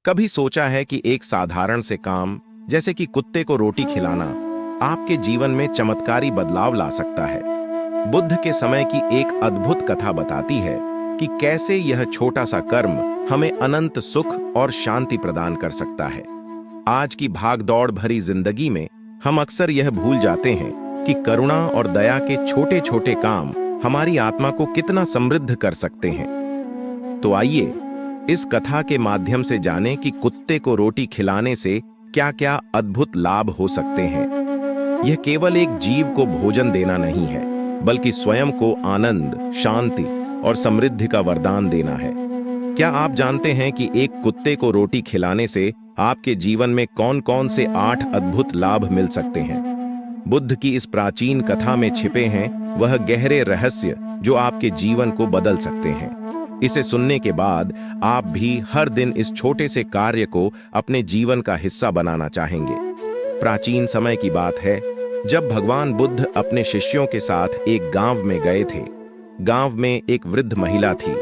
कभी सोचा है कि एक साधारण से काम जैसे कि कुत्ते को रोटी खिलाना आपके जीवन में चमत्कारी बदलाव ला सकता है। बुद्ध के समय की एक अद्भुत कथा बताती है कि कैसे यह छोटा सा कर्म हमें अनंत सुख और शांति प्रदान कर सकता है। आज की भागदौड़ भरी जिंदगी में हम अक्सर यह भूल जाते हैं कि करुणा और दया के छोटे छोटे काम हमारी आत्मा को कितना समृद्ध कर सकते हैं। तो आइए इस कथा के माध्यम से जानें कि कुत्ते को रोटी खिलाने से क्या क्या अद्भुत लाभ हो सकते हैं। यह केवल एक जीव को भोजन देना नहीं है, बल्कि स्वयं को आनंद, शांति और समृद्धि का वरदान देना है। क्या आप जानते हैं कि एक कुत्ते को रोटी खिलाने से आपके जीवन में कौन-कौन से 8 अद्भुत लाभ मिल सकते हैं? बुद्ध की इस प्राचीन कथा में छिपे हैं वह गहरे रहस्य जो आपके जीवन को बदल सकते हैं। इसे सुनने के बाद आप भी हर दिन इस छोटे से कार्य को अपने जीवन का हिस्सा बनाना चाहेंगे। प्राचीन समय की बात है जब भगवान बुद्ध अपने शिष्यों के साथ एक गांव में गए थे। गांव में एक वृद्ध महिला थी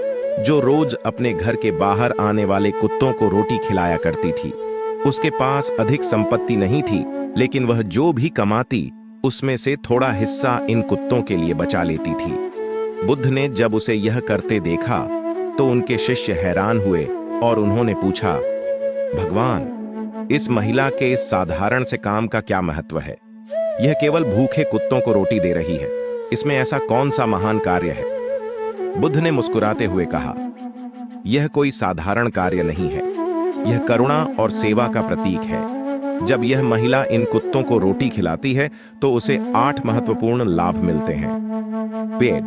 जो रोज अपने घर के बाहर आने वाले कुत्तों को रोटी खिलाया करती थी। उसके पास अधिक संपत्ति नहीं थी, लेकिन वह जो भी कमाती उसमें से थोड़ा हिस्सा इन कुत्तों के लिए बचा लेती थी। बुद्ध ने जब उसे यह करते देखा तो उनके शिष्य हैरान हुए और उन्होंने पूछा, भगवान, इस महिला के इस साधारण से काम का क्या महत्व है? यह केवल भूखे कुत्तों को रोटी दे रही है, इसमें ऐसा कौन सा महान कार्य है? बुद्ध ने मुस्कुराते हुए कहा, यह कोई साधारण कार्य नहीं है, यह करुणा और सेवा का प्रतीक है। जब यह महिला इन कुत्तों को रोटी खिलाती है तो उसे 8 महत्वपूर्ण लाभ मिलते हैं। पेड़,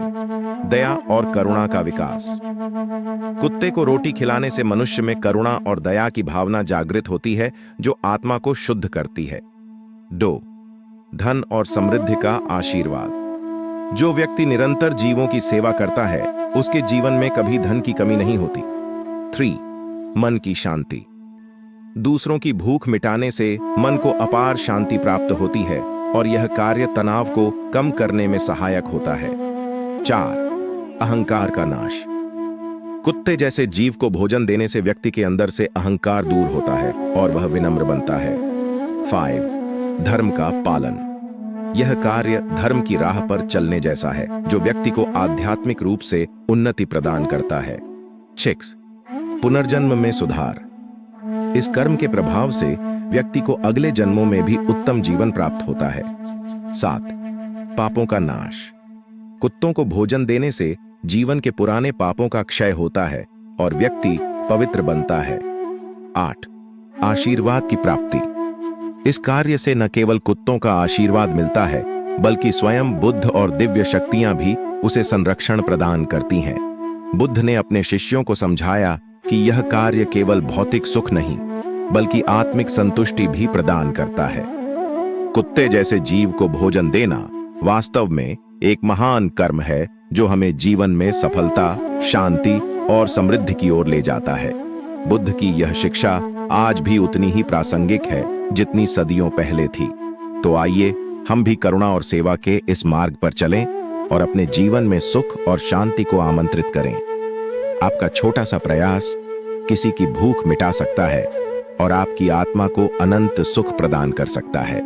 दया और करुणा का विकास। कुत्ते को रोटी खिलाने से मनुष्य में करुणा और दया की भावना जागृत होती है जो आत्मा को शुद्ध करती है। 2. धन और समृद्धि का आशीर्वाद। जो व्यक्ति निरंतर जीवों की सेवा करता है उसके जीवन में कभी धन की कमी नहीं होती। 3. मन की शांति। दूसरों की भूख मिटाने से मन को अपार शांति प्राप्त होती है और यह कार्य तनाव को कम करने में सहायक होता है। 4. अहंकार का नाश। कुत्ते जैसे जीव को भोजन देने से व्यक्ति के अंदर से अहंकार दूर होता है और वह विनम्र बनता है। 5. धर्म का पालन। यह कार्य धर्म की राह पर चलने जैसा है जो व्यक्ति को आध्यात्मिक रूप से उन्नति प्रदान करता है। 6. पुनर्जन्म में सुधार। इस कर्म के प्रभाव से व्यक्ति को अगले जन्मों में भी उत्तम जीवन प्राप्त होता है। 7. पापों का नाश। कुत्तों को भोजन देने से जीवन के पुराने पापों का क्षय होता है और व्यक्ति पवित्र बनता है। 8. आशीर्वाद की प्राप्ति। इस कार्य से न केवल कुत्तों का आशीर्वाद मिलता है, बल्कि स्वयं बुद्ध और दिव्य शक्तियां भी उसे संरक्षण प्रदान करती हैं। बुद्ध ने अपने शिष्यों को समझाया कि यह कार्य केवल भौतिक सुख नहीं, बल्कि आत्मिक संतुष्टि भी प्रदान करता है। कुत्ते जैसे जीव को भोजन देना वास्तव में एक महान कर्म है जो हमें जीवन में सफलता, शांति और समृद्धि की ओर ले जाता है। बुद्ध की यह शिक्षा आज भी उतनी ही प्रासंगिक है जितनी सदियों पहले थी। तो आइए हम भी करुणा और सेवा के इस मार्ग पर चलें और अपने जीवन में सुख और शांति को आमंत्रित करें। आपका छोटा सा प्रयास किसी की भूख मिटा सकता है और आपकी आत्मा को अनंत सुख प्रदान कर सकता है।